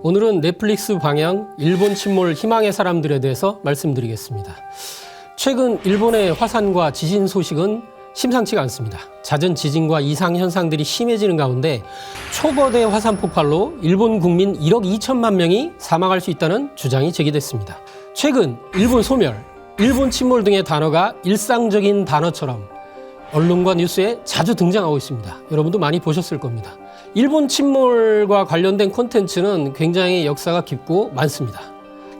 오늘은 넷플릭스 방영 일본 침몰 희망의 사람들에 대해서 말씀드리겠습니다. 최근 일본의 화산과 지진 소식은 심상치가 않습니다. 잦은 지진과 이상 현상들이 심해지는 가운데 초거대 화산 폭발로 일본 국민 1억 2천만 명이 사망할 수 있다는 주장이 제기됐습니다. 최근 일본 소멸, 일본 침몰 등의 단어가 일상적인 단어처럼 언론과 뉴스에 자주 등장하고 있습니다. 여러분도 많이 보셨을 겁니다. 일본 침몰과 관련된 콘텐츠는 굉장히 역사가 깊고 많습니다.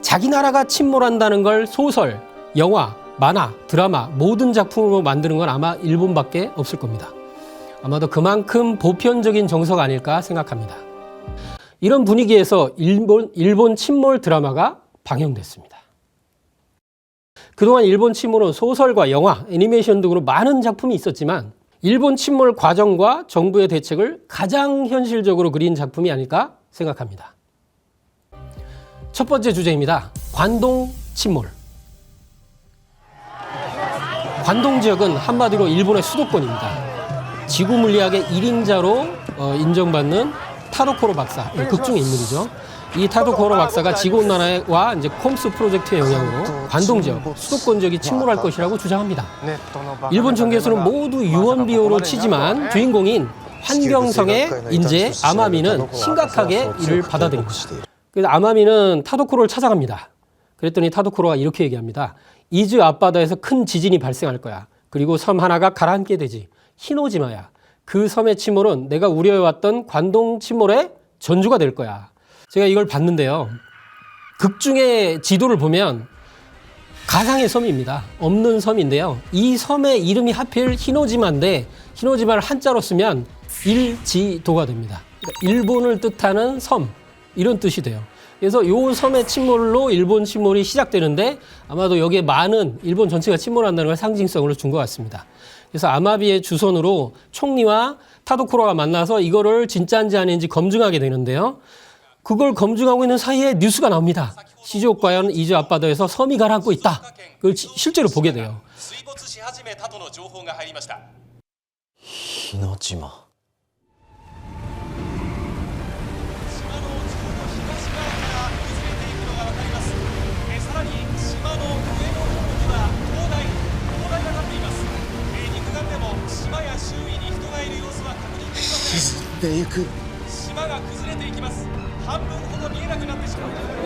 자기 나라가 침몰한다는 걸 소설, 영화, 만화, 드라마 모든 작품으로 만드는 건 아마 일본밖에 없을 겁니다. 아마도 그만큼 보편적인 정서가 아닐까 생각합니다. 이런 분위기에서 일본 침몰 드라마가 방영됐습니다. 그동안 일본 침몰은 소설과 영화, 애니메이션 등으로 많은 작품이 있었지만 일본 침몰 과정과 정부의 대책을 가장 현실적으로 그린 작품이 아닐까 생각합니다. 첫 번째 주제입니다. 관동 침몰. 관동 지역은 한마디로 일본의 수도권입니다. 지구 물리학의 1인자로 인정받는 타도코로 박사, 극중의 인물이죠. 이 타도코로 박사가 지구온난화와 이제 콤스 프로젝트의 영향으로 관동 지역, 수도권 지역이 침몰할 것이라고 주장합니다. 일본 정계에서는 모두 유언비어로 치지만 주인공인 환경성의 인재 아마미는 심각하게 이를 받아들입니다. 그래서 아마미는 타도코로를 찾아갑니다. 그랬더니 타도코로가 이렇게 얘기합니다. 이즈 앞바다에서 큰 지진이 발생할 거야. 그리고 섬 하나가 가라앉게 되지. 히노지마야. 그 섬의 침몰은 내가 우려해왔던 관동 침몰의 전주가 될 거야. 제가 이걸 봤는데요. 극중의 지도를 보면 가상의 섬입니다. 없는 섬인데요. 이 섬의 이름이 하필 히노지마인데 히노지마를 한자로 쓰면 일지도가 됩니다. 그러니까 일본을 뜻하는 섬 이런 뜻이 돼요. 그래서 이 섬의 침몰로 일본 침몰이 시작되는데 아마도 여기에 많은 일본 전체가 침몰한다는 걸 상징성으로 준 것 같습니다. 그래서 아마비의 주선으로 총리와 타도코로가 만나서 이거를 진짜인지 아닌지 검증하게 되는데요. 그걸 검증하고 있는 사이에 뉴스가 나옵니다. 시즈오카현 이즈 앞바다에서 섬이 가라앉고 있다. 그걸 실제로 보게 돼요. 히노지마.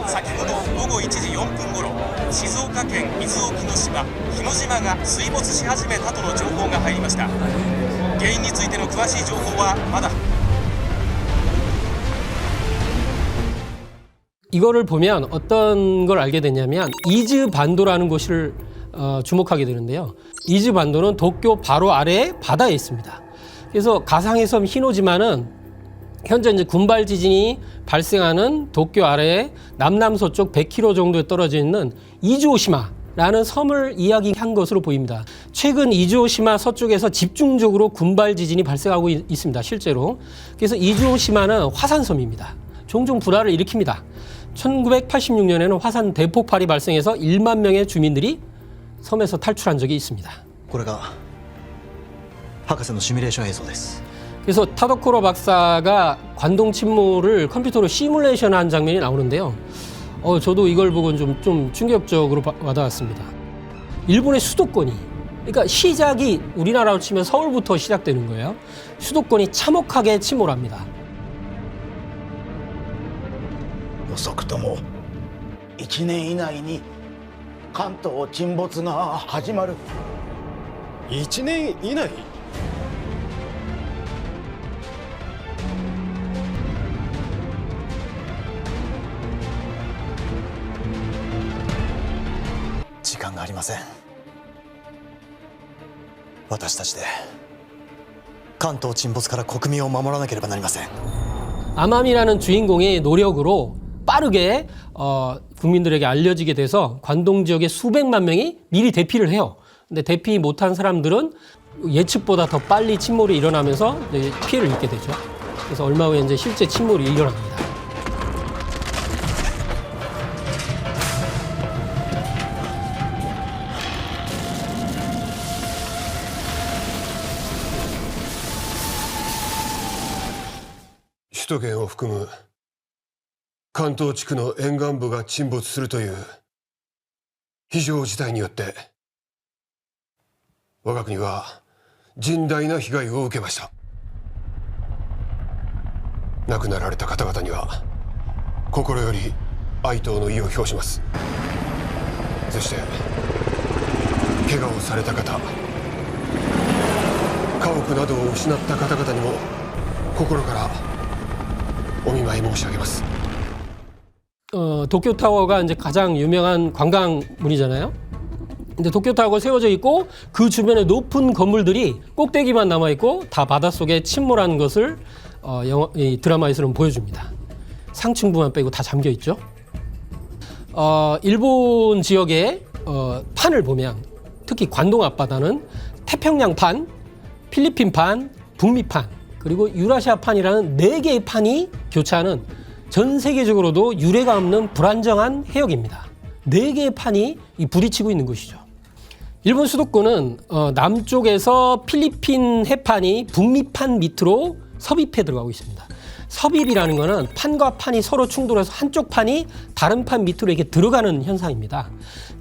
先ほど午後1時4分ごろ、静岡県伊豆沖の島日之島が水没し始めたとの情報が入りました。原因についての詳しい情報はまだ。 이거를 보면 어떤 걸 알게 됐냐면 이즈 반도라는 곳을 주목하게 되는데요. 이즈 반도는 도쿄 바로 아래에 바다에 있습니다. 그래서 가상의 섬 히노지마는 현재 이제 군발 지진이 발생하는 도쿄 아래에 남남서쪽 100km 정도에 떨어져 있는 이즈오시마라는 섬을 이야기한 것으로 보입니다. 최근 이즈오시마 서쪽에서 집중적으로 군발 지진이 발생하고 있습니다. 실제로. 그래서 이즈오시마는 화산섬입니다. 종종 불화를 일으킵니다. 1986년에는 화산 대폭발이 발생해서 1만 명의 주민들이 섬에서 탈출한 적이 있습니다. これが博士のシミュレーション映像です。 그래서 타도코로 박사가 관동 침몰을 컴퓨터로 시뮬레이션한 장면이 나오는데요. 저도 이걸 보고 좀 충격적으로 와닿았습니다. 일본의 수도권이, 그러니까 시작이 우리나라로 치면 서울부터 시작되는 거예요. 수도권이 참혹하게 침몰합니다. 遅くとも1年以内に関東沈没が始まる。1年以内？時間がありません。私たちで関東沈没から国民を守らなければなりません。 아마미라는 주인공의 노력으로 빠르게 국민들에게 알려지게 돼서 관동 지역의 수백만 명이 미리 대피를 해요. 근데 대피 못한 사람들은 예측보다 더 빨리 침몰이 일어나면서 피해를 입게 되죠. 그래서 얼마 후에 이제 실제 침몰이 일어납니다.首都圏を含む関東地区の沿岸部が沈没するという非常事態によって我が国は甚大な被害を受けました。亡くなられた方々には心より哀悼の意を表します。そして怪我をされた方、家屋などを失った方々にも心からお見舞い申し上げます。 도쿄타워가 이제 가장 유명한 관광물이잖아요. 근데 도쿄타워가 세워져 있고 그 주변에 높은 건물들이 꼭대기만 남아 있고 다 바닷속에 침몰한 것을 이 드라마에서는 보여줍니다. 상층부만 빼고 다 잠겨 있죠. 일본 지역의 판을 보면 특히 관동 앞바다는 태평양판, 필리핀판, 북미판 그리고 유라시아판이라는 4개의 판이 교차하는 전 세계적으로도 유례가 없는 불안정한 해역입니다. 4개의 판이 부딪히고 있는 것이죠. 일본 수도권은 남쪽에서 필리핀 해판이 북미판 밑으로 섭입해 들어가고 있습니다. 섭입이라는 것은 판과 판이 서로 충돌해서 한쪽 판이 다른 판 밑으로 이렇게 들어가는 현상입니다.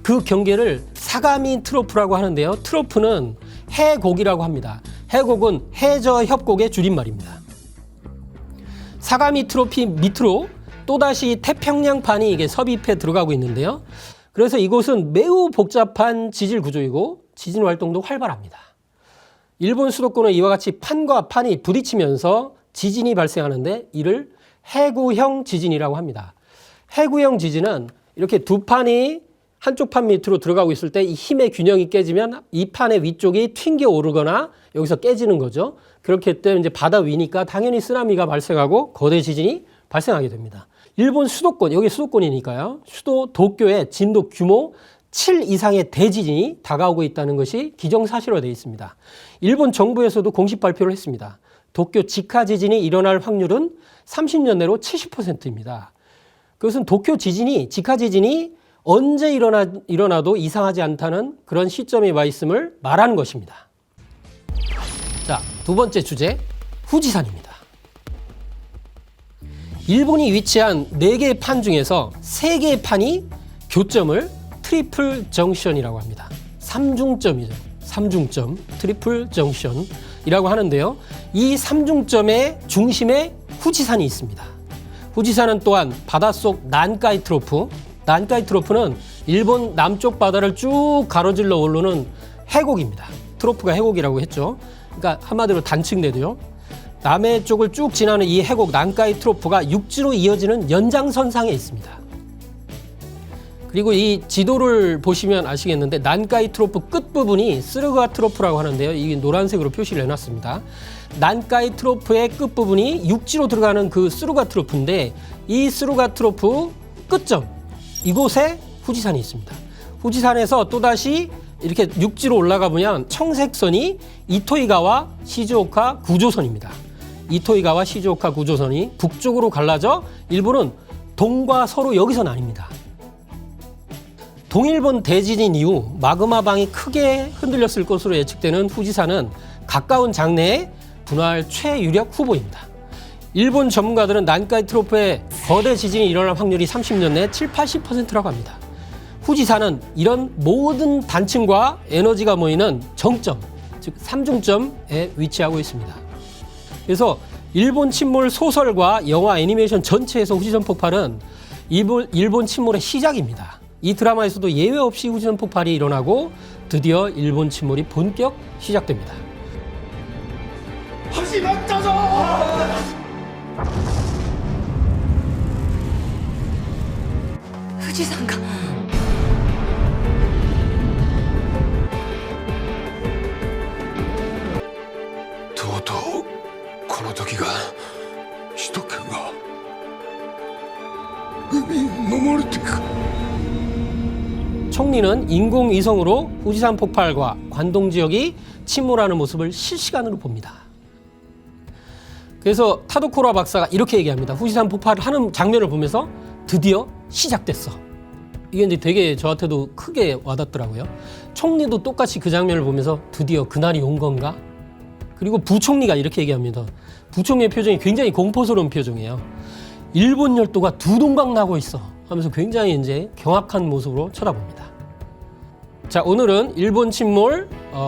그 경계를 사가미 트로프라고 하는데요. 트로프는 해곡이라고 합니다. 해곡은 해저 협곡의 줄임말입니다. 사가미 트로피 밑으로 또다시 태평양판이 이게 섭입해 들어가고 있는데요. 그래서 이곳은 매우 복잡한 지질 구조이고 지진 활동도 활발합니다. 일본 수도권은 이와 같이 판과 판이 부딪히면서 지진이 발생하는데 이를 해구형 지진이라고 합니다. 해구형 지진은 이렇게 두 판이 한쪽 판 밑으로 들어가고 있을 때 이 힘의 균형이 깨지면 이 판의 위쪽이 튕겨 오르거나 여기서 깨지는 거죠. 그렇기 때문에 이제 바다 위니까 당연히 쓰나미가 발생하고 거대 지진이 발생하게 됩니다. 일본 수도권, 여기 수도권이니까요. 수도 도쿄에 진도 규모 7 이상의 대지진이 다가오고 있다는 것이 기정사실화되어 있습니다. 일본 정부에서도 공식 발표를 했습니다. 도쿄 직하 지진이 일어날 확률은 30년 내로 70%입니다. 그것은 도쿄 지진이, 직하 지진이 언제 일어나도 이상하지 않다는 그런 시점에 와 있음을 말하는 것입니다. 자, 두 번째 주제, 후지산입니다. 일본이 위치한 4개의 판 중에서 3개의 판이 교점을 트리플 정션이라고 합니다. 3중점이죠. 3중점, 트리플 정션이라고 하는데요. 이 3중점의 중심에 후지산이 있습니다. 후지산은 또한 바닷속 난카이 트로프, 난카이 트로프는 일본 남쪽 바다를 쭉 가로질러 오르는 해곡입니다. 트로프가 해곡이라고 했죠. 그러니까 한마디로 단층대도요. 남해 쪽을 쭉 지나는 이 해곡 난카이 트로프가 육지로 이어지는 연장선상에 있습니다. 그리고 이 지도를 보시면 아시겠는데 난카이 트로프 끝부분이 스루가 트로프라고 하는데요. 이게 노란색으로 표시를 해놨습니다. 난카이 트로프의 끝부분이 육지로 들어가는 그 스루가 트로프인데 이 스루가 트로프 끝점, 이곳에 후지산이 있습니다. 후지산에서 또다시 이렇게 육지로 올라가 보면 청색선이 이토이가와 시즈오카 구조선입니다. 이토이가와 시즈오카 구조선이 북쪽으로 갈라져 일본은 동과 서로 여기서 나뉩니다. 동일본 대지진 이후 마그마방이 크게 흔들렸을 것으로 예측되는 후지산은 가까운 장래의 분할 최유력 후보입니다. 일본 전문가들은 난카이 트로프의 거대 지진이 일어날 확률이 30년 내 7, 80%라고 합니다. 후지산은 이런 모든 단층과 에너지가 모이는 정점, 즉 3중점에 위치하고 있습니다. 그래서 일본 침몰 소설과 영화 애니메이션 전체에서 후지산 폭발은 일본 침몰의 시작입니다. 이 드라마에서도 예외 없이 후지산 폭발이 일어나고 드디어 일본 침몰이 본격 시작됩니다. 始まったぞ富士山がとうとうこの時が首都圏が海に飲まれていく 총리는 인공위성으로 후지산 폭발과 관동 지역이 침몰하는 모습을 실시간으로 봅니다. 그래서 타도코라 박사가 이렇게 얘기합니다. 후지산 폭발을 하는 장면을 보면서 드디어 시작됐어. 이게 이제 되게 저한테도 크게 와닿더라고요. 총리도 똑같이 그 장면을 보면서 드디어 그날이 온 건가? 그리고 부총리가 이렇게 얘기합니다. 부총리의 표정이 굉장히 공포스러운 표정이에요. 일본 열도가 두 동강 나고 있어 하면서 굉장히 이제 경악한 모습으로 쳐다봅니다. 자, 오늘은 일본 침몰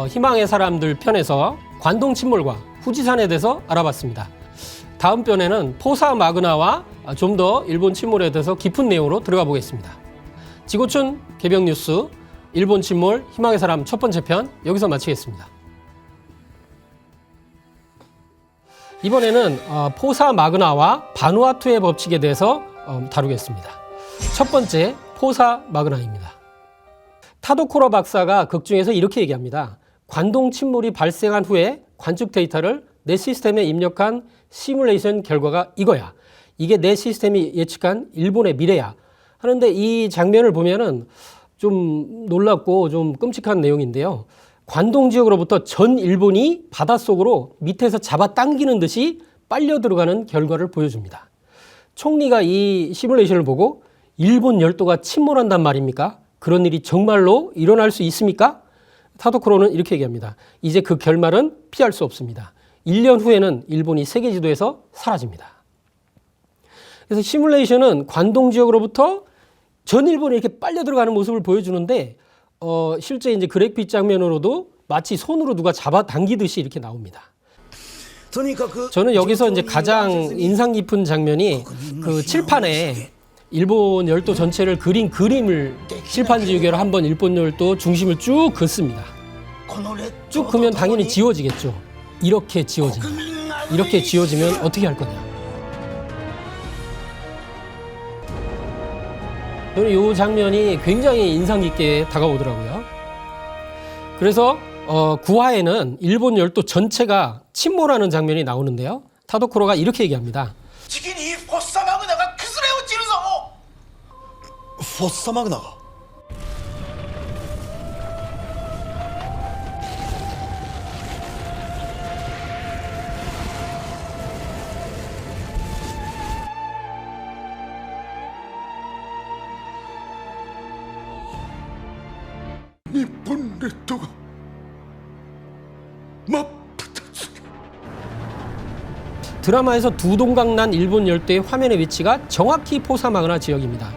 희망의 사람들 편에서 관동 침몰과 후지산에 대해서 알아봤습니다. 다음 편에는 포사 마그나와 좀 더 일본 침몰에 대해서 깊은 내용으로 들어가 보겠습니다. 지구촌 개병 뉴스 일본 침몰 희망의 사람 첫 번째 편 여기서 마치겠습니다. 이번에는 포사 마그나와 바누아투의 법칙에 대해서 다루겠습니다. 첫 번째 포사 마그나입니다. 타도코로 박사가 극중에서 이렇게 얘기합니다. 관동 침몰이 발생한 후에 관측 데이터를 내 시스템에 입력한 시뮬레이션 결과가 이거야. 이게 내 시스템이 예측한 일본의 미래야. 하는데 이 장면을 보면은 좀 놀랍고 좀 끔찍한 내용인데요. 관동 지역으로부터 전 일본이 바닷속으로 밑에서 잡아당기는 듯이 빨려 들어가는 결과를 보여줍니다. 총리가 이 시뮬레이션을 보고 일본 열도가 침몰한단 말입니까? 그런 일이 정말로 일어날 수 있습니까? 타도코로는 이렇게 얘기합니다. 이제 그 결말은 피할 수 없습니다. 1년 후에는 일본이 세계 지도에서 사라집니다. 그래서 시뮬레이션은 관동 지역으로부터 전 일본이 이렇게 빨려 들어가는 모습을 보여주는데 실제 이제 그래픽 장면으로도 마치 손으로 누가 잡아당기듯이 이렇게 나옵니다. 저는 여기서 이제 가장 인상 깊은 장면이 그 칠판에 일본 열도 전체를 그린 그림을 칠판 지우개로 한번 일본 열도 중심을 쭉 긋습니다. 쭉 그면 당연히 지워지겠죠. 이렇게 지워진다. 이렇게 지워지면 어떻게 할 거냐. 저는 이 장면이 굉장히 인상 깊게 다가오더라고요. 그래서 9화에는 일본 열도 전체가 침몰하는 장면이 나오는데요. 타도코로가 이렇게 얘기합니다. じきにフォッサマグナが崩れ落ちるぞ。フォッサマグナが日本列島が真っ二つ。 드라마에서 두 동강 난 일본 열도의 화면의 위치가 정확히 포사 마그나 지역입니다.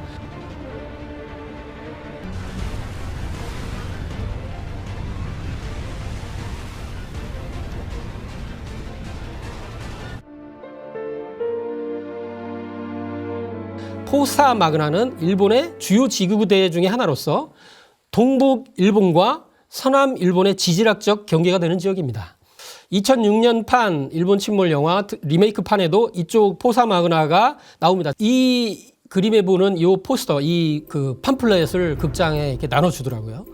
포사 마그나는 일본의 주요 지구대 중에 하나로서 동북 일본과 서남 일본의 지질학적 경계가 되는 지역입니다. 2006년판 일본 침몰 영화 리메이크판에도 이쪽 포사 마그나가 나옵니다. 이 그림에 보는 이 포스터, 이 그 팜플렛을 극장에 이렇게 나눠주더라고요.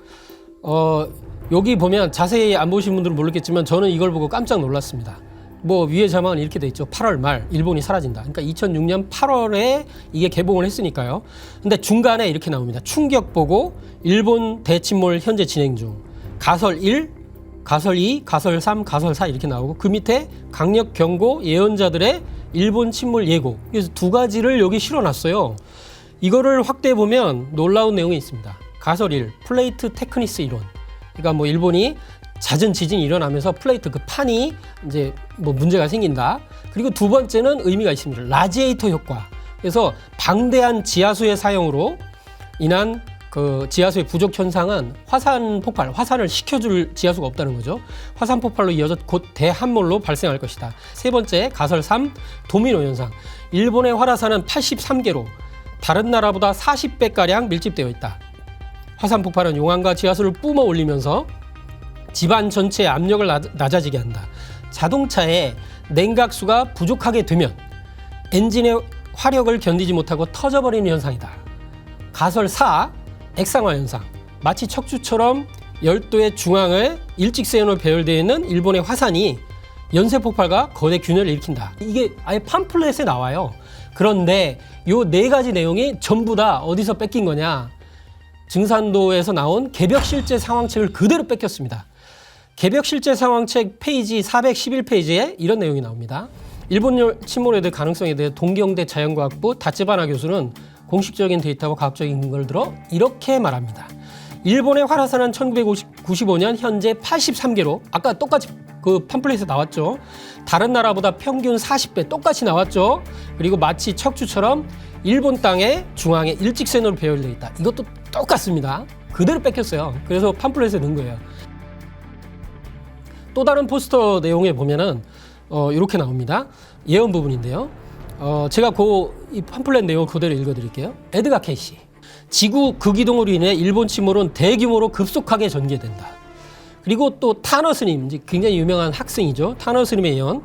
여기 보면 자세히 안 보신 분들은 모르겠지만 저는 이걸 보고 깜짝 놀랐습니다. 뭐 위에 자막은 이렇게 돼 있죠. 8월 말 일본이 사라진다. 그러니까 2006년 8월에 이게 개봉을 했으니까요. 근데 중간에 이렇게 나옵니다. 충격 보고 일본 대침몰 현재 진행 중. 가설 1, 가설 2, 가설 3, 가설 4 이렇게 나오고 그 밑에 강력 경고 예언자들의 일본 침몰 예고. 그래서 두 가지를 여기 실어놨어요. 이거를 확대해 보면 놀라운 내용이 있습니다. 가설 1, 플레이트 테크니스 이론. 그러니까 뭐 일본이 잦은 지진이 일어나면서 플레이트 그 판이 이제 뭐 문제가 생긴다. 그리고 두 번째는 의미가 있습니다. 라지에이터 효과. 그래서 방대한 지하수의 사용으로 인한 그 지하수의 부족 현상은 화산 폭발, 화산을 식혀줄 지하수가 없다는 거죠. 화산 폭발로 이어져 곧 대함몰로 발생할 것이다. 세 번째, 가설 3, 도미노 현상. 일본의 활화산은 83개로 다른 나라보다 40배가량 밀집되어 있다. 화산 폭발은 용암과 지하수를 뿜어 올리면서 집안 전체의 압력을 낮아지게 한다. 자동차에 냉각수가 부족하게 되면 엔진의 화력을 견디지 못하고 터져버리는 현상이다. 가설 4, 액상화 현상. 마치 척추처럼 열도의 중앙에 일직선으로 배열되어 있는 일본의 화산이 연쇄 폭발과 거대 균열을 일으킨다. 이게 아예 팜플렛에 나와요. 그런데 요 네 가지 내용이 전부 다 어디서 뺏긴 거냐? 증산도에서 나온 개벽 실제 상황책을 그대로 뺏겼습니다. 개벽 실제 상황책 페이지 411페이지에 이런 내용이 나옵니다. 일본 침몰에 대해 가능성에 대해 동경대 자연과학부 다츠바나 교수는 공식적인 데이터와 과학적인 근거를 들어 이렇게 말합니다. 일본의 활화산은 1995년 현재 83개로 아까 똑같이 그 팜플렛에 나왔죠. 다른 나라보다 평균 40배 똑같이 나왔죠. 그리고 마치 척추처럼 일본 땅의 중앙에 일직선으로 배열되어 있다. 이것도 똑같습니다. 그대로 뺏겼어요. 그래서 팜플렛에 넣은 거예요. 또 다른 포스터 내용에 보면은 이렇게 나옵니다. 예언 부분인데요. 제가 이 팜플렛 내용을 그대로 읽어드릴게요. 에드가 케이시. 지구 극이동으로 인해 일본 침몰은 대규모로 급속하게 전개된다. 그리고 또 타너 스님, 굉장히 유명한 학생이죠. 타너 스님의 예언.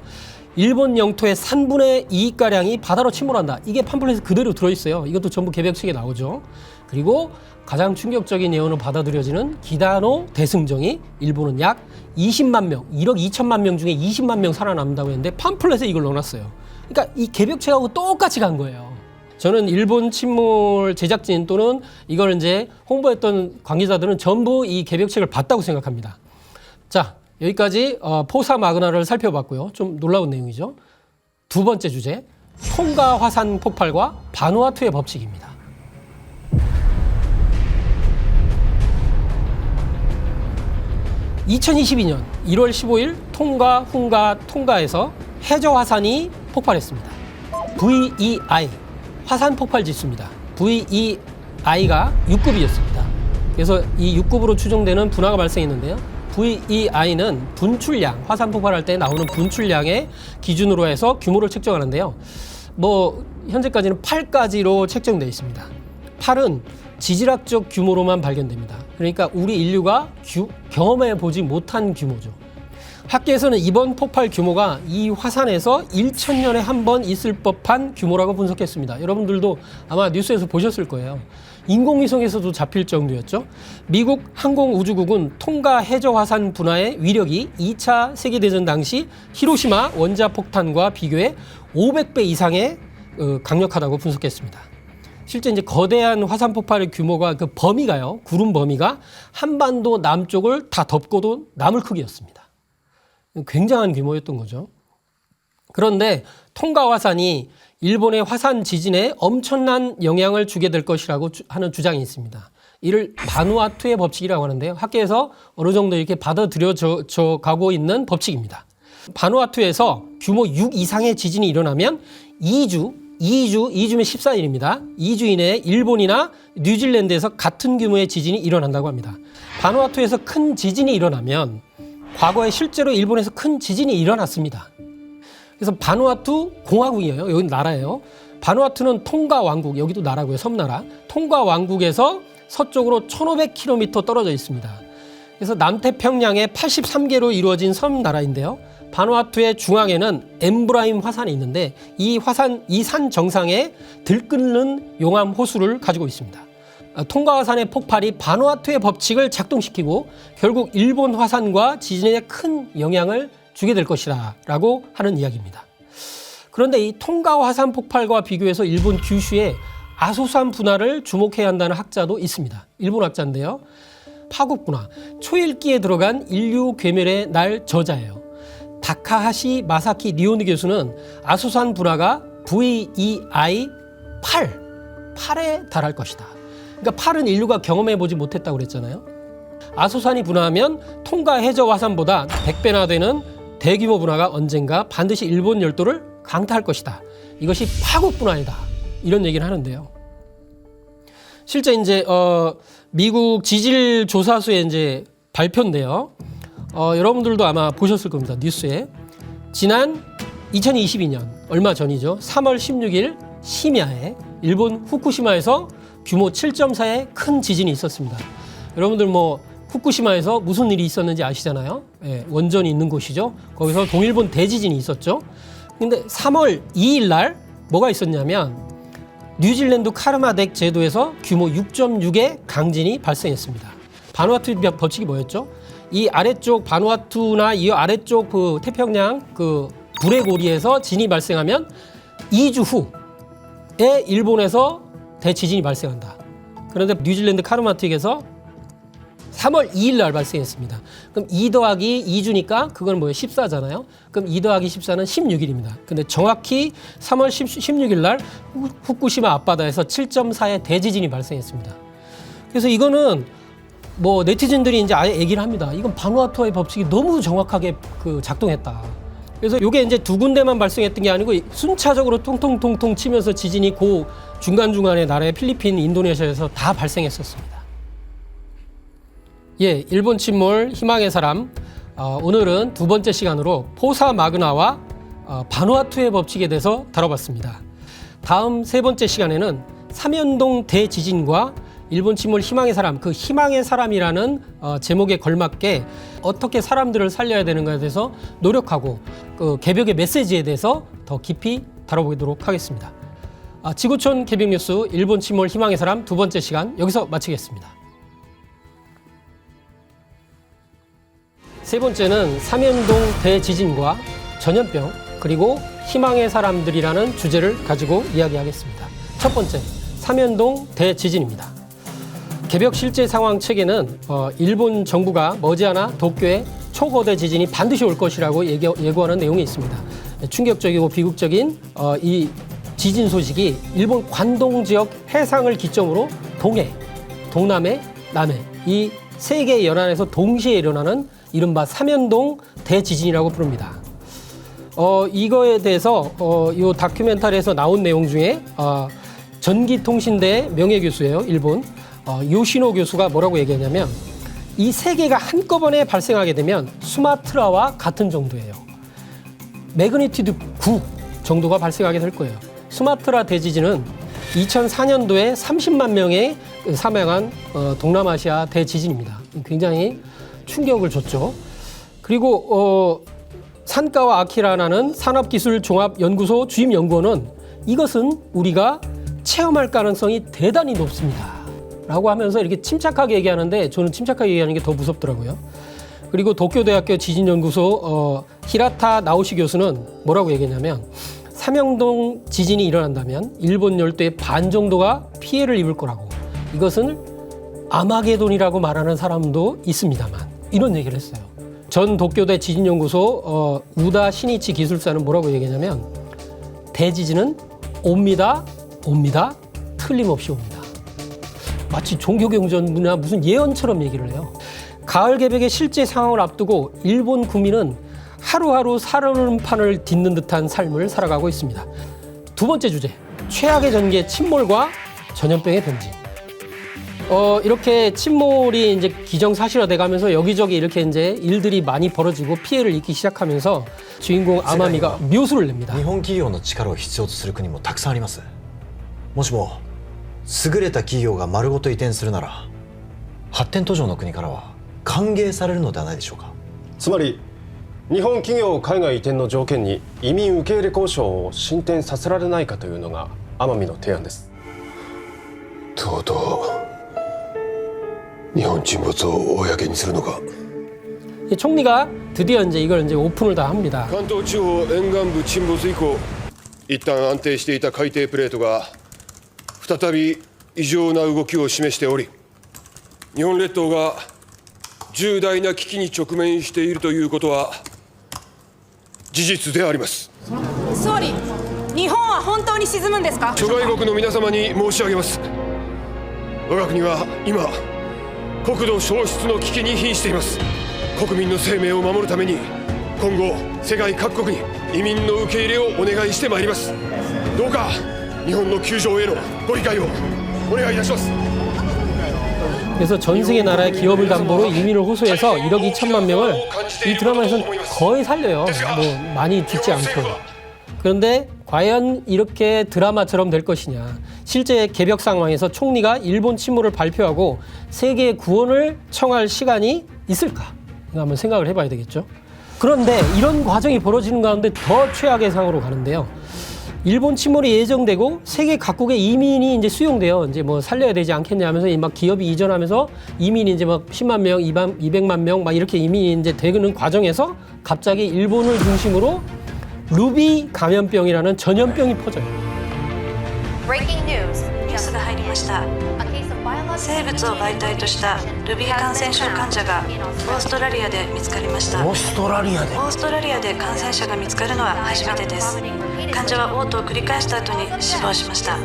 일본 영토의 3분의 2가량이 바다로 침몰한다. 이게 팜플렛에 그대로 들어있어요. 이것도 전부 개벽책에 나오죠. 그리고 가장 충격적인 예언으로 받아들여지는 기다노 대승정이 일본은 약 20만 명, 1억 2천만 명 중에 20만 명 살아남는다고 했는데 팜플렛에 이걸 넣어놨어요. 그러니까 이 개벽책하고 똑같이 간 거예요. 저는 일본 침몰 제작진 또는 이걸 이제 홍보했던 관계자들은 전부 이 개벽책을 봤다고 생각합니다. 자, 여기까지 포사 마그나를 살펴봤고요. 좀 놀라운 내용이죠. 두 번째 주제, 통가 화산 폭발과 바누아투의 법칙입니다. (2022년 1월 15일) 통가에서 해저 화산이 폭발했습니다. VEI 화산 폭발 지수입니다. VEI가 6급이었습니다. 그래서 이 6급으로 추정되는 분화가 발생했는데요. VEI는 분출량, 화산 폭발할 때 나오는 분출량의 기준으로 해서 규모를 측정하는데요. 현재까지는 8까지로 책정되어 있습니다. 8은 지질학적 규모로만 발견됩니다. 그러니까 우리 인류가 경험해 보지 못한 규모죠. 학계에서는 이번 폭발 규모가 이 화산에서 1000년에 한 번 있을 법한 규모라고 분석했습니다. 여러분들도 아마 뉴스에서 보셨을 거예요. 인공위성에서도 잡힐 정도였죠. 미국 항공우주국은 통가 해저 화산 분화의 위력이 2차 세계대전 당시 히로시마 원자폭탄과 비교해 500배 이상의 강력하다고 분석했습니다. 실제 이제 거대한 화산 폭발의 규모가 그 범위가요, 구름 범위가 한반도 남쪽을 다 덮고도 남을 크기였습니다. 굉장한 규모였던 거죠. 그런데 통가 화산이 일본의 화산 지진에 엄청난 영향을 주게 될 것이라고 하는 주장이 있습니다. 이를 바누아투의 법칙이라고 하는데요. 학계에서 어느 정도 이렇게 받아들여져 가고 있는 법칙입니다. 바누아투에서 규모 6 이상의 지진이 일어나면 2주면 14일입니다. 2주 이내에 일본이나 뉴질랜드에서 같은 규모의 지진이 일어난다고 합니다. 바누아투에서 큰 지진이 일어나면 과거에 실제로 일본에서 큰 지진이 일어났습니다. 그래서 바누아투 공화국이에요. 여기는 나라예요. 바누아투는 통가 왕국, 여기도 나라고요. 섬나라. 통가 왕국에서 서쪽으로 1500km 떨어져 있습니다. 그래서 남태평양의 83개로 이루어진 섬나라인데요. 바누아투의 중앙에는 엠브라임 화산이 있는데 이 산 정상에 들끓는 용암 호수를 가지고 있습니다. 통가 화산의 폭발이 바누아투의 법칙을 작동시키고 결국 일본 화산과 지진에 큰 영향을 주게 될 것이라고 하는 이야기입니다. 그런데 이 통가 화산 폭발과 비교해서 일본 규슈의 아소산 분화를 주목해야 한다는 학자도 있습니다. 일본 학자인데요. 파국 분화, 초일기에 들어간 인류 괴멸의 날 저자예요. 다카하시 마사키 니오니 교수는 아소산 분화가 VEI 8에 달할 것이다. 그러니까 8은 인류가 경험해보지 못했다고 그랬잖아요. 아소산이 분화하면 통가 해저 화산보다 100배나 되는 대규모 분화가 언젠가 반드시 일본 열도를 강타할 것이다. 이것이 파국 분화이다. 이런 얘기를 하는데요. 실제 이제 미국 지질 조사소의 이제 발표인데요. 여러분들도 아마 보셨을 겁니다. 뉴스에. 지난 2022년 얼마 전이죠. 3월 16일 심야에 일본 후쿠시마에서 규모 7.4의 큰 지진이 있었습니다. 여러분들 후쿠시마에서 무슨 일이 있었는지 아시잖아요. 예, 원전이 있는 곳이죠. 거기서 동일본 대지진이 있었죠. 근데 3월 2일 날 뭐가 있었냐면 뉴질랜드 카르마덱 제도에서 규모 6.6의 강진이 발생했습니다. 바누아투 법칙이 뭐였죠? 이 아래쪽 바누아투나 이 아래쪽 그 태평양 그 불의 고리에서 진이 발생하면 2주 후에 일본에서 대지진이 발생한다. 그런데 뉴질랜드 카르마틱에서 3월 2일 날 발생했습니다. 그럼 2 더하기 2주니까 그건 14잖아요. 그럼 2 더하기 14는 16일입니다. 근데 정확히 3월 16일 날 후쿠시마 앞바다에서 7.4의 대지진이 발생했습니다. 그래서 이거는 뭐 네티즌들이 이제 아예 얘기를 합니다. 이건 바누아투의 법칙이 너무 정확하게 그 작동했다. 그래서 이게 이제 두 군데만 발생했던 게 아니고 순차적으로 통통통통 치면서 지진이 그 중간중간에 나라의 필리핀, 인도네시아에서 다 발생했었습니다. 예, 일본 침몰 희망의 사람. 오늘은 두 번째 시간으로 포사 마그나와 바누아투의 법칙에 대해서 다뤄봤습니다. 다음 세 번째 시간에는 삼연동 대지진과 일본 침몰 희망의 사람, 그 희망의 사람이라는 제목에 걸맞게 어떻게 사람들을 살려야 되는가에 대해서 노력하고 그 개벽의 메시지에 대해서 더 깊이 다뤄보도록 하겠습니다. 지구촌 개벽 뉴스 일본 침몰 희망의 사람 두 번째 시간 여기서 마치겠습니다. 세 번째는 삼연동 대지진과 전염병 그리고 희망의 사람들이라는 주제를 가지고 이야기하겠습니다. 첫 번째, 삼연동 대지진입니다. 개벽 실제 상황 책에는 일본 정부가 머지않아 도쿄에 초거대 지진이 반드시 올 것이라고 예고하는 내용이 있습니다. 충격적이고 비극적인 이 지진 소식이 일본 관동 지역 해상을 기점으로 동해, 동남해, 남해 이 세 개의 연안에서 동시에 일어나는 이른바 삼연동 대지진이라고 부릅니다. 이거에 대해서 이 다큐멘터리에서 나온 내용 중에 전기통신대 명예교수예요, 일본. 요시노 교수가 뭐라고 얘기하냐면 이 세 개가 한꺼번에 발생하게 되면 수마트라와 같은 정도예요. 매그니튜드 9 정도가 발생하게 될 거예요. 수마트라 대지진은 2004년도에 30만 명의 사망한 동남아시아 대지진입니다. 굉장히 충격을 줬죠. 그리고 산카와 아키라라는 산업기술종합연구소 주임연구원은 이것은 우리가 체험할 가능성이 대단히 높습니다. 라고 하면서 이렇게 침착하게 얘기하는데 저는 침착하게 얘기하는 게 더 무섭더라고요. 그리고 도쿄대학교 지진연구소 히라타 나오시 교수는 뭐라고 얘기했냐면 삼연동 지진이 일어난다면 일본 열도의 반 정도가 피해를 입을 거라고 이것은 아마게돈이라고 말하는 사람도 있습니다만 이런 얘기를 했어요. 전 도쿄대 지진연구소 우다 신이치 기술사는 뭐라고 얘기하냐면 대지진은 옵니다, 틀림없이 옵니다. 마치 종교경전이나 무슨 예언처럼 얘기를 해요. 가을 개벽의 실제 상황을 앞두고 일본 국민은 하루하루 살얼음판을 딛는 듯한 삶을 살아가고 있습니다. 두 번째 주제, 최악의 전개 침몰과 전염병의 병진. 이렇게 침몰이 이제 기정사실화돼 가면서 여기저기 이렇게 이제 일들이 많이 벌어지고 피해를 입기 시작하면서 주인공 아마미가 묘수를 냅니다. 日本企業の力を必要とする国もたくさんあります。もしも優れた企業が丸ごと移転するなら発展途上の国からは歓迎されるのではないでしょうか。つまり日本企業海外移転の条件に移民受け入れ交渉を進展させられないかというのが奄美の提案です。とうとう日本沈没を公にするのか。 총리가 드디어 이제 이걸 이제 오픈을 다 합니다. 関東地方沿岸部沈没以降一旦安定していた海底プレートが再び異常な動きを示しており日本列島が重大な危機に直面しているということは事実であります。総理、日本は本当に沈むんですか？諸外国の皆様に申し上げます。我が国は今国土消失の危機に瀕しています。国民の生命を守るために今後世界各国に移民の受け入れをお願いしてまいります。どうか日本の救助へのご理解をお願いいたします。 그래서 전 세계 나라의 기업을 담보로 이민을 호소해서 1억 2천만 명을 이 드라마에서는 거의 살려요. 뭐 많이 죽지 않고. 그런데 과연 이렇게 드라마처럼 될 것이냐. 실제 개벽 상황에서 총리가 일본 침몰을 발표하고 세계 구원을 청할 시간이 있을까? 이거 한번 생각을 해봐야 되겠죠. 그런데 이런 과정이 벌어지는 가운데 더 최악의 상황으로 가는데요. 일본 침몰이 예정되고 세계 각국의 이민이 이제 수용돼요. 이제 뭐 살려야 되지 않겠냐 하면서 막 기업이 이전하면서 이민이 이제 막 10만 명, 200만 명 막 이렇게 이민이 이제 되는 과정에서 갑자기 일본을 중심으로 루비 감염병이라는 전염병이 퍼져요. Breaking news. ニュースが入りました。 A case of biological 生物を媒体としたルビー感染症患者がオーストラリアで見つかりました。オーストラリアでオーストラリアで感染者が見つかるのは初めてです。患者は嘔吐を繰り返した後に死亡しました。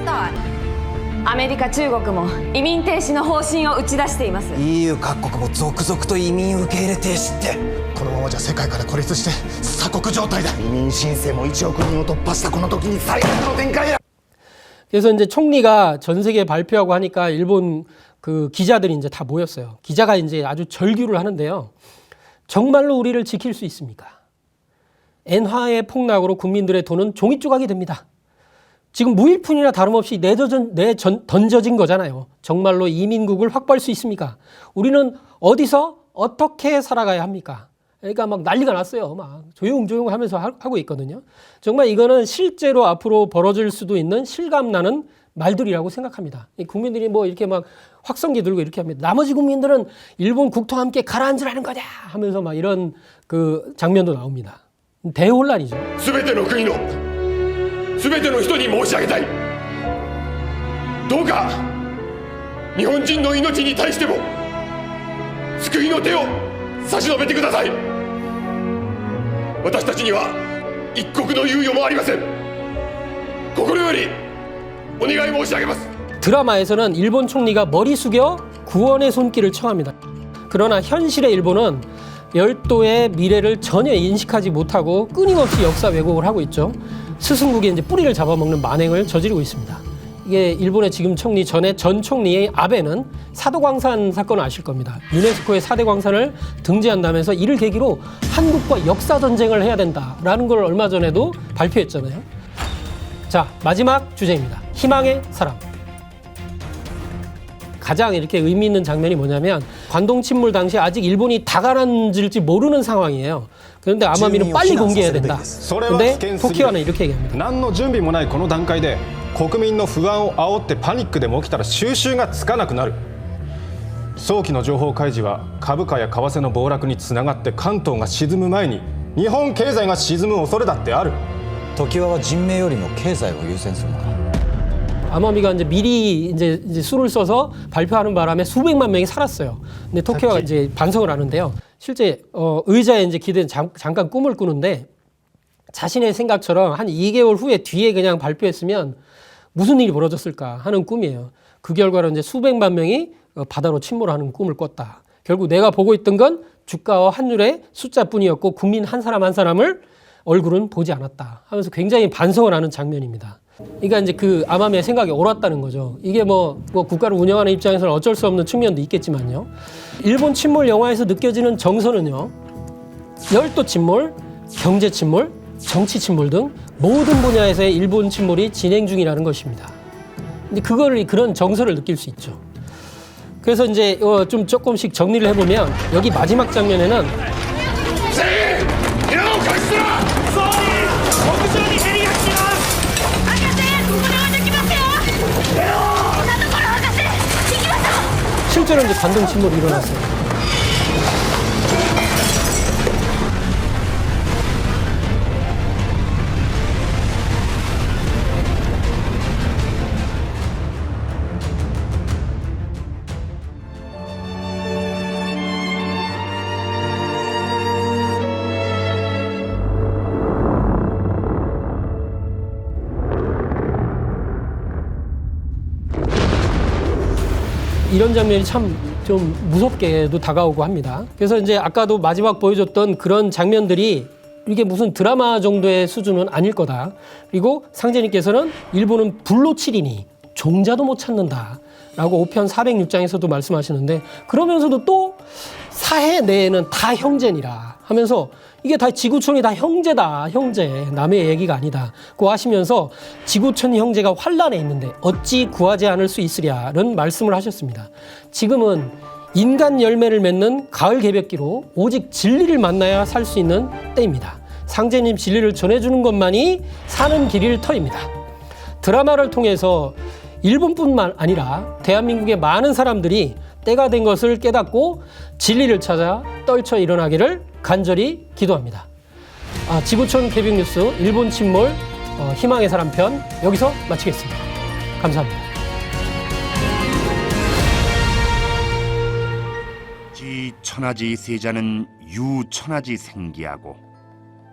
アメリカ中国も移民停止の方針を打ち出しています。 EU 各国も続々と移民受け入れ停止って。このままじゃ世界から孤立して鎖国状態だ。移民申請も1億人を突破したこの時に最悪の展開だ。 그래서 이제 총리가 전 세계에 발표하고 하니까 일본 그 기자들이 이제 다 모였어요. 기자가 이제 아주 절규를 하는데요. 정말로 우리를 지킬 수 있습니까? 엔화의 폭락으로 국민들의 돈은 종이 조각이 됩니다. 지금 무일푼이나 다름없이 던져진 거잖아요. 정말로 이민국을 확보할 수 있습니까? 우리는 어디서 어떻게 살아가야 합니까? 그러니까 막 난리가 났어요. 막 조용조용 하면서 하고 있거든요. 정말 이거는 실제로 앞으로 벌어질 수도 있는 실감나는 말들이라고 생각합니다. 국민들이 뭐 이렇게 막 확성기 들고 이렇게 합니다. 나머지 국민들은 일본 국토와 함께 가라앉으라는 거냐 하면서 막 이런 그 장면도 나옵니다. 대혼란이죠. 全ての国の全ての人に申し上げたい。どうか日本人の命に対しても救いの手を差し伸べてください。私たちには一刻の猶予もありません。心よりお願い申し上げます。 드라마에서는 일본 총리가 머리 숙여 구원의 손길을 청합니다. 그러나 현실의 일본은 열도의 미래를 전혀 인식하지 못하고 끊임없이 역사 왜곡을 하고 있죠. 스승국의 이제 뿌리를 잡아먹는 만행을 저지르고 있습니다. 이게 일본의 지금 총리 전에 전 총리의 아베는 사도광산 사건을 아실 겁니다. 유네스코의 4대 광산을 등재한다면서 이를 계기로 한국과 역사 전쟁을 해야 된다라는 걸 얼마 전에도 발표했잖아요. 자, 마지막 주제입니다. 희망의 사람. 가장 이렇게 의미 있는 장면이 뭐냐면 관동 침몰 당시 아직 일본이 다 가라앉을지 모르는 상황이에요. 그런데 아마미는 빨리 공개해야 된다. 근데 토키와는 이렇게 얘기합니다. 何の準備もないこの段階で国民の不安を煽ってパニックでも起きたら収拾がつかなくなる。早期の情報開示は株価や為替の暴落につながって関東が沈む前に日本経済が沈む恐れだってある。常盤は人命よりも経済を優先するのか。 아마미가 이제 미리 이제 수를 써서 발표하는 바람에 수백만 명이 살았어요. 근데 토키오가 이제 반성을 하는데요. 실제 의자에 이제 기대는 잠깐 꿈을 꾸는데 자신의 생각처럼 한 2개월 후에 뒤에 그냥 발표했으면 무슨 일이 벌어졌을까 하는 꿈이에요. 그 결과로 이제 수백만 명이 바다로 침몰하는 꿈을 꿨다. 결국 내가 보고 있던 건 주가와 환율의 숫자뿐이었고 국민 한 사람 한 사람을 얼굴은 보지 않았다 하면서 굉장히 반성을 하는 장면입니다. 그러니까 이제 그 아마미의 생각이 옳았다는 거죠. 이게 뭐 국가를 운영하는 입장에서는 어쩔 수 없는 측면도 있겠지만요. 일본 침몰 영화에서 느껴지는 정서는요. 열도 침몰, 경제 침몰, 정치 침몰 등 모든 분야에서의 일본 침몰이 진행 중이라는 것입니다. 근데 그런 정서를 느낄 수 있죠. 그래서 이제 좀 조금씩 정리를 해보면 여기 마지막 장면에는 실제로 이제 관동 침몰이 일어났어요. 이런 장면이 참 좀 무섭게도 다가오고 합니다. 그래서 이제 아까도 마지막 보여줬던 그런 장면들이 이게 무슨 드라마 정도의 수준은 아닐 거다. 그리고 상제님께서는 일본은 불로 치리니 종자도 못 찾는다 라고 5편 406장에서도 말씀하시는데 그러면서도 또 사해 내에는 다 형제니라 하면서 이게 다 지구촌이 다 형제다, 형제, 남의 얘기가 아니다 고 하시면서 지구촌 형제가 환란에 있는데 어찌 구하지 않을 수 있으랴는 말씀을 하셨습니다. 지금은 인간 열매를 맺는 가을 개벽기로 오직 진리를 만나야 살 수 있는 때입니다. 상제님 진리를 전해주는 것만이 사는 길일 터입니다. 드라마를 통해서 일본뿐만 아니라 대한민국의 많은 사람들이 때가 된 것을 깨닫고 진리를 찾아 떨쳐 일어나기를 간절히 기도합니다. 지구촌 개벽 뉴스 일본 침몰 희망의 사람 편 여기서 마치겠습니다. 감사합니다. 지천하지 세자는 유천하지 생기하고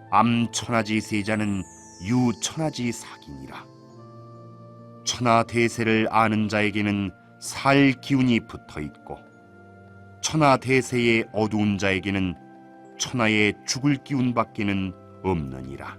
암천하지 세자는 유천하지 사기니라. 천하 대세를 아는 자에게는 살 기운이 붙어 있고 천하 대세의 어두운 자에게는 천하의 죽을 기운밖에는 없느니라.